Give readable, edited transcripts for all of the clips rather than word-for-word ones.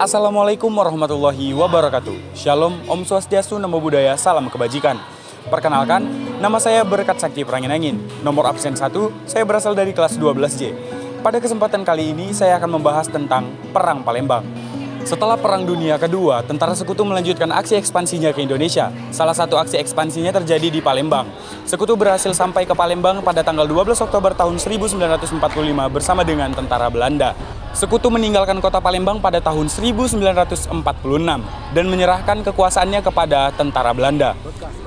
Assalamualaikum warahmatullahi wabarakatuh. Shalom, Om Swastiastu, Namo Buddhaya, salam kebajikan. Perkenalkan, nama saya Berkat Sakti Perangin-Angin. Nomor absen 1, saya berasal dari kelas 12J. Pada kesempatan kali ini, saya akan membahas tentang Perang Palembang. Setelah Perang Dunia Kedua, tentara Sekutu melanjutkan aksi ekspansinya ke Indonesia. Salah satu aksi ekspansinya terjadi di Palembang. Sekutu berhasil sampai ke Palembang pada tanggal 12 Oktober tahun 1945 bersama dengan tentara Belanda. Sekutu meninggalkan kota Palembang pada tahun 1946 dan menyerahkan kekuasaannya kepada tentara Belanda.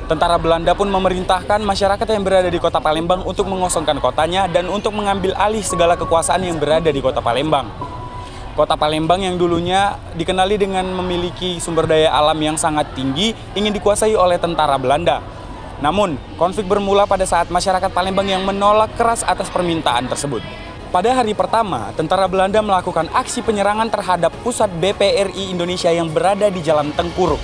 Tentara Belanda pun memerintahkan masyarakat yang berada di kota Palembang untuk mengosongkan kotanya dan untuk mengambil alih segala kekuasaan yang berada di kota Palembang. Kota Palembang yang dulunya dikenali dengan memiliki sumber daya alam yang sangat tinggi ingin dikuasai oleh tentara Belanda. Namun, konflik bermula pada saat masyarakat Palembang yang menolak keras atas permintaan tersebut. Pada hari pertama, tentara Belanda melakukan aksi penyerangan terhadap pusat BPRI Indonesia yang berada di Jalan Tengkuruk.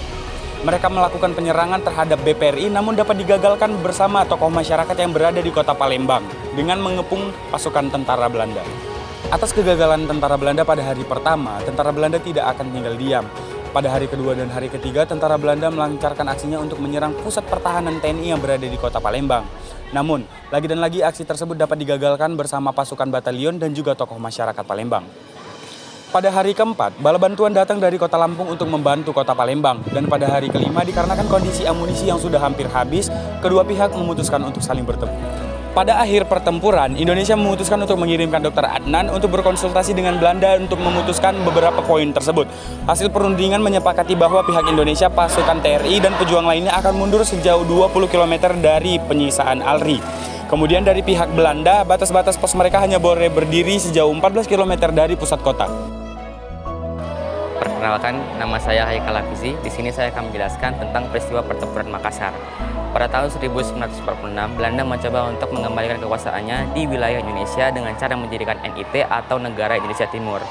Mereka melakukan penyerangan terhadap BPRI namun dapat digagalkan bersama tokoh masyarakat yang berada di kota Palembang dengan mengepung pasukan tentara Belanda. Atas kegagalan tentara Belanda pada hari pertama, tentara Belanda tidak akan tinggal diam. Pada hari kedua dan hari ketiga, tentara Belanda melancarkan aksinya untuk menyerang pusat pertahanan TNI yang berada di kota Palembang. Namun, lagi dan lagi aksi tersebut dapat digagalkan bersama pasukan batalion dan juga tokoh masyarakat Palembang. Pada hari keempat, bala bantuan datang dari kota Lampung untuk membantu kota Palembang. Dan pada hari kelima, dikarenakan kondisi amunisi yang sudah hampir habis, kedua pihak memutuskan untuk saling bertemu. Pada akhir pertempuran, Indonesia memutuskan untuk mengirimkan Dr. Adnan untuk berkonsultasi dengan Belanda untuk memutuskan beberapa poin tersebut. Hasil perundingan menyepakati bahwa pihak Indonesia, pasukan TRI, dan pejuang lainnya akan mundur sejauh 20 km dari penyisaan ALRI. Kemudian dari pihak Belanda, batas-batas pos mereka hanya boleh berdiri sejauh 14 km dari pusat kota. Perkenalkan, nama saya Haikal Hafizi. Di sini saya akan menjelaskan tentang peristiwa pertempuran Makassar. Pada tahun 1946, Belanda mencoba untuk mengembalikan kekuasaannya di wilayah Indonesia dengan cara mendirikan NIT atau Negara Indonesia Timur.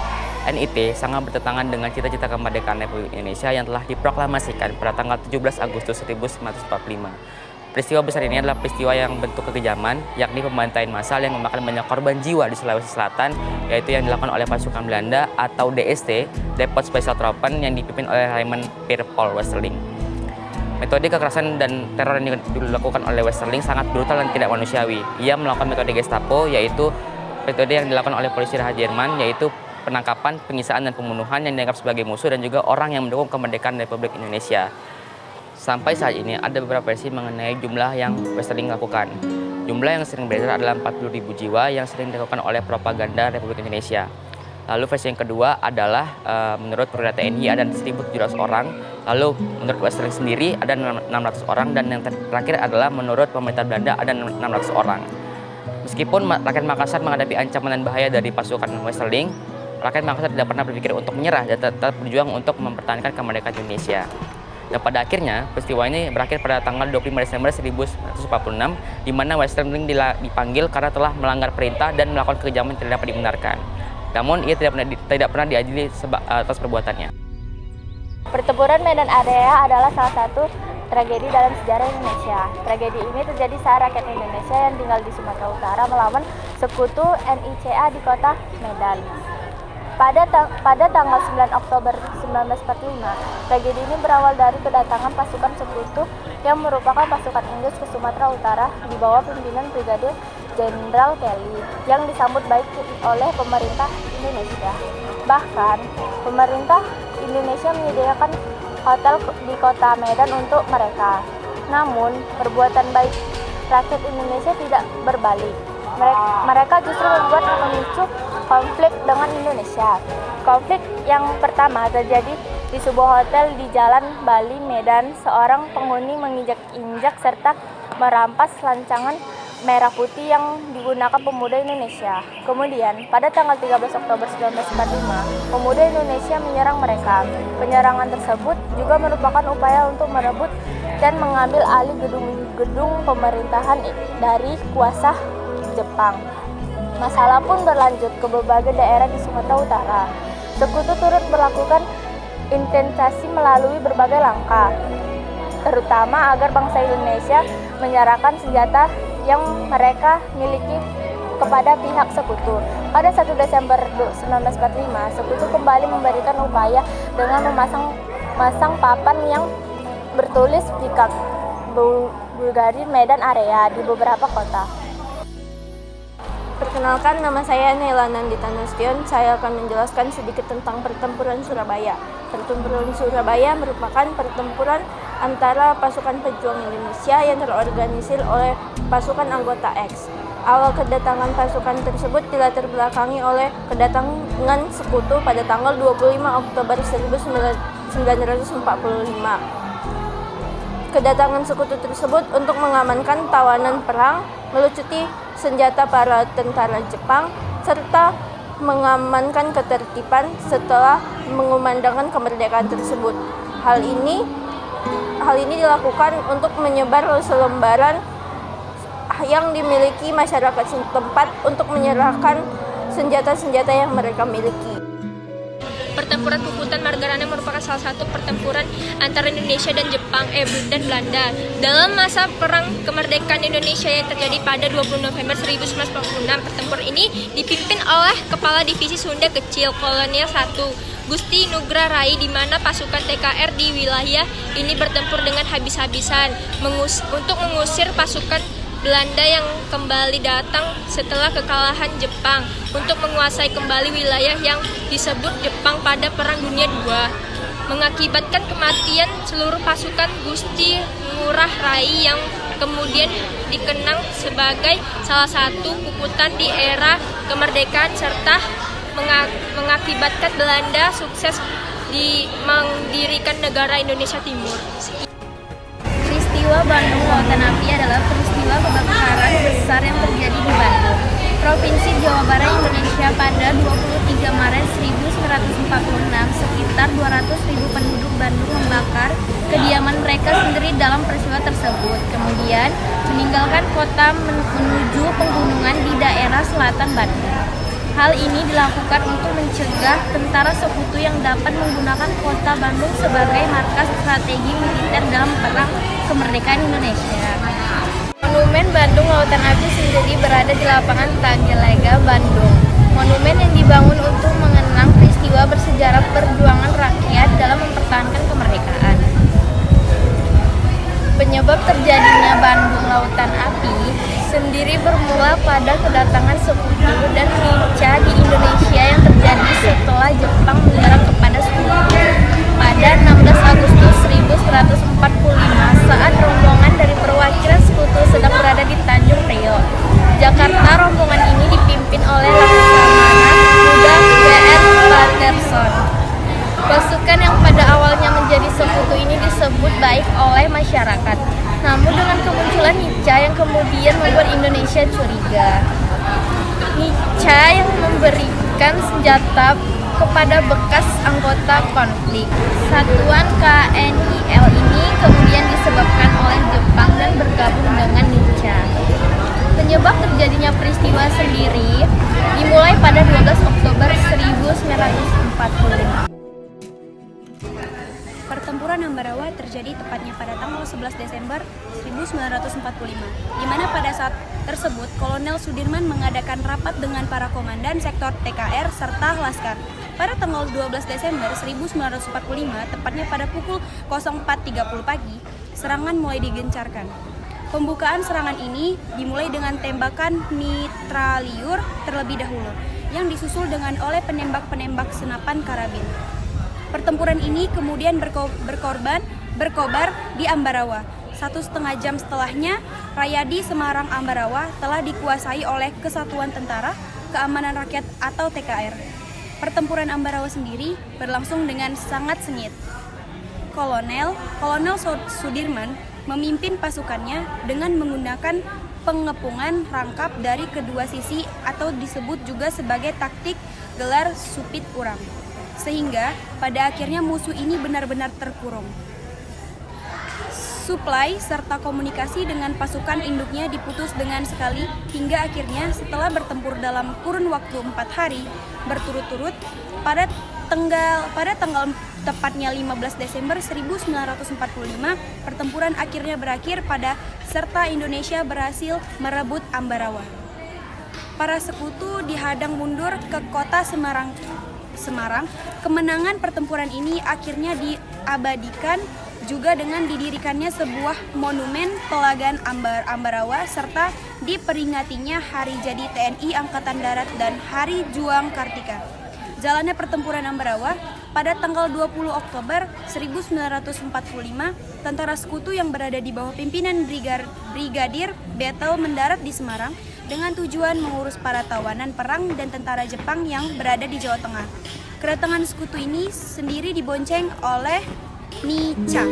NIT sangat bertentangan dengan cita-cita kemerdekaan Republik Indonesia yang telah diproklamasikan pada tanggal 17 Agustus 1945. Peristiwa besar ini adalah peristiwa yang bentuk kekejaman, yakni pembantaian massal yang memakan banyak korban jiwa di Sulawesi Selatan, yaitu yang dilakukan oleh pasukan Belanda atau DST, Depot Special Troepen, yang dipimpin oleh Raymond Peer Paul Westerling. Metode kekerasan dan teror yang dilakukan oleh Westerling sangat brutal dan tidak manusiawi. Ia melakukan metode Gestapo, yaitu metode yang dilakukan oleh polisi Raja Jerman, yaitu penangkapan, penyiksaan, dan pembunuhan yang dianggap sebagai musuh dan juga orang yang mendukung kemerdekaan Republik Indonesia. Sampai saat ini ada beberapa versi mengenai jumlah yang Westerling lakukan. Jumlah yang sering beredar adalah 40.000 jiwa yang sering dilakukan oleh propaganda Republik Indonesia. Lalu versi yang kedua adalah menurut perwira TNI ada 1.700 orang. Lalu menurut Westerling sendiri ada 600 orang. Dan yang terakhir adalah menurut pemerintah Belanda ada 600 orang. Meskipun rakyat Makassar menghadapi ancaman dan bahaya dari pasukan Westerling, rakyat Makassar tidak pernah berpikir untuk menyerah dan tetap berjuang untuk mempertahankan kemerdekaan Indonesia. Dan pada akhirnya, peristiwa ini berakhir pada tanggal 25 Desember 1946, di mana Westerling dipanggil karena telah melanggar perintah dan melakukan kekejaman yang tidak dapat dibenarkan. Namun, ia tidak pernah diadili atas perbuatannya. Pertempuran Medan Area adalah salah satu tragedi dalam sejarah Indonesia. Tragedi ini terjadi saat rakyat Indonesia yang tinggal di Sumatera Utara melawan sekutu NICA di kota Medan. Pada tanggal 9 Oktober 1945, tragedi ini berawal dari kedatangan pasukan sekutu yang merupakan pasukan Inggris ke Sumatera Utara di bawah pimpinan Brigadir Jenderal Kelly yang disambut baik oleh pemerintah Indonesia. Bahkan, pemerintah Indonesia menyediakan hotel di kota Medan untuk mereka. Namun, perbuatan baik rakyat Indonesia tidak berbalik. Mereka justru memicu konflik dengan Indonesia. Konflik yang pertama terjadi di sebuah hotel di Jalan Bali, Medan. Seorang penghuni menginjak-injak serta merampas rancangan merah putih yang digunakan pemuda Indonesia. Kemudian, pada tanggal 13 Oktober 1945, pemuda Indonesia menyerang mereka. Penyerangan tersebut juga merupakan upaya untuk merebut dan mengambil alih gedung-gedung pemerintahan dari kuasa Jepang. Masalah pun berlanjut ke berbagai daerah di Sumatera Utara. Sekutu turut melakukan intensasi melalui berbagai langkah. terutama agar bangsa Indonesia menyerahkan senjata yang mereka miliki kepada pihak sekutu. Pada 1 Desember 1945, sekutu kembali memberikan upaya dengan memasang papan yang bertulis Pikak Bulgaria Medan Area di beberapa kota. Perkenalkan, nama saya Nela Nandita Nasution. Saya akan menjelaskan sedikit tentang Pertempuran Surabaya. Pertempuran Surabaya merupakan pertempuran antara pasukan pejuang Indonesia yang terorganisir oleh pasukan anggota X. Awal kedatangan pasukan tersebut dilatar belakangi oleh kedatangan sekutu pada tanggal 25 Oktober 1945. Kedatangan sekutu tersebut untuk mengamankan tawanan perang, melucuti senjata para tentara Jepang, serta mengamankan ketertiban setelah mengumandangkan kemerdekaan tersebut. Hal ini dilakukan untuk menyebar selembaran yang dimiliki masyarakat setempat untuk menyerahkan senjata-senjata yang mereka miliki. Pertempuran Puputan Margarane merupakan salah satu pertempuran antara Indonesia dan Jepang dan Belanda dalam masa Perang Kemerdekaan Indonesia yang terjadi pada 20 November 1946. Pertempuran ini dipimpin oleh Kepala Divisi Sunda Kecil Kolonel 1 Gusti Nugra Rai, di mana pasukan TKR di wilayah ini bertempur dengan habis-habisan untuk mengusir pasukan Belanda yang kembali datang setelah kekalahan Jepang untuk menguasai kembali wilayah yang disebut Jepang pada Perang Dunia II, mengakibatkan kematian seluruh pasukan Gusti Ngurah Rai yang kemudian dikenang sebagai salah satu puputan di era kemerdekaan serta mengakibatkan Belanda sukses mendirikan negara Indonesia Timur. Peristiwa Bandung Lautan Api adalah peristiwa kebakaran besar yang terjadi di Bandung, Provinsi Jawa Barat, Indonesia pada 23 Maret 1946. Sekitar 200.000 penduduk Bandung membakar kediaman mereka sendiri dalam peristiwa tersebut. Kemudian meninggalkan kota menuju pegunungan di daerah selatan Bandung. Hal ini dilakukan untuk mencegah tentara sekutu yang dapat menggunakan kota Bandung sebagai markas strategi militer dalam Perang Kemerdekaan Indonesia. Monumen Bandung Lautan Api sendiri berada di lapangan Tagelega, Bandung. Monumen yang dibangun untuk mengenang peristiwa bersejarah perjuangan rakyat dalam mempertahankan kemerdekaan. Penyebab terjadinya Bandung Lautan Api sendiri bermula pada kedatangan sekutu dan Nica di Indonesia yang terjadi setelah Jepang menyerang kepada sekutu pada 16 Agustus 1145 saat rombongan dari perwakilan sekutu sedang berada di Tanjung Priok, Jakarta. Rombongan ini dipimpin oleh Laksamana Muda W.R. Patterson. Pasukan yang pada awalnya menjadi sekutu ini disebut baik oleh masyarakat. Namun dengan kemunculan Nica yang kemudian membuat Indonesia curiga. Nica yang memberikan senjata kepada bekas anggota konflik. Satuan KNIL ini kemudian disebabkan oleh Jepang dan bergabung dengan Nica. Penyebab terjadinya peristiwa sendiri dimulai pada 12 Oktober 1945. Pertempuran Ambarawa terjadi tepatnya pada tanggal 11 Desember 1945, di mana pada saat tersebut Kolonel Sudirman mengadakan rapat dengan para komandan sektor TKR serta Laskar. Pada tanggal 12 Desember 1945, tepatnya pada pukul 04.30 pagi, serangan mulai digencarkan. Pembukaan serangan ini dimulai dengan tembakan mitraliur terlebih dahulu, yang disusul dengan oleh penembak-penembak senapan karabin. Pertempuran ini kemudian berkobar di Ambarawa. 1,5 jam setelahnya, Rayadi Semarang Ambarawa telah dikuasai oleh Kesatuan Tentara Keamanan Rakyat atau TKR. Pertempuran Ambarawa sendiri berlangsung dengan sangat sengit. Kolonel Sudirman memimpin pasukannya dengan menggunakan pengepungan rangkap dari kedua sisi atau disebut juga sebagai taktik gelar supit urang. Sehingga pada akhirnya musuh ini benar-benar terkurung. Suplai serta komunikasi dengan pasukan induknya diputus dengan sekali hingga akhirnya setelah bertempur dalam kurun waktu 4 hari berturut-turut pada tanggal 14 tepatnya 15 Desember 1945, pertempuran akhirnya berakhir serta Indonesia berhasil merebut Ambarawa. Para sekutu dihadang mundur ke kota Semarang. Kemenangan pertempuran ini akhirnya diabadikan juga dengan didirikannya sebuah monumen Telaga Ambarawa serta diperingatinya Hari Jadi TNI Angkatan Darat dan Hari Juang Kartika. Jalannya pertempuran Ambarawa, pada tanggal 20 Oktober 1945, tentara sekutu yang berada di bawah pimpinan Brigadir Bethel mendarat di Semarang dengan tujuan mengurus para tawanan perang dan tentara Jepang yang berada di Jawa Tengah. Kedatangan sekutu ini sendiri dibonceng oleh Nica.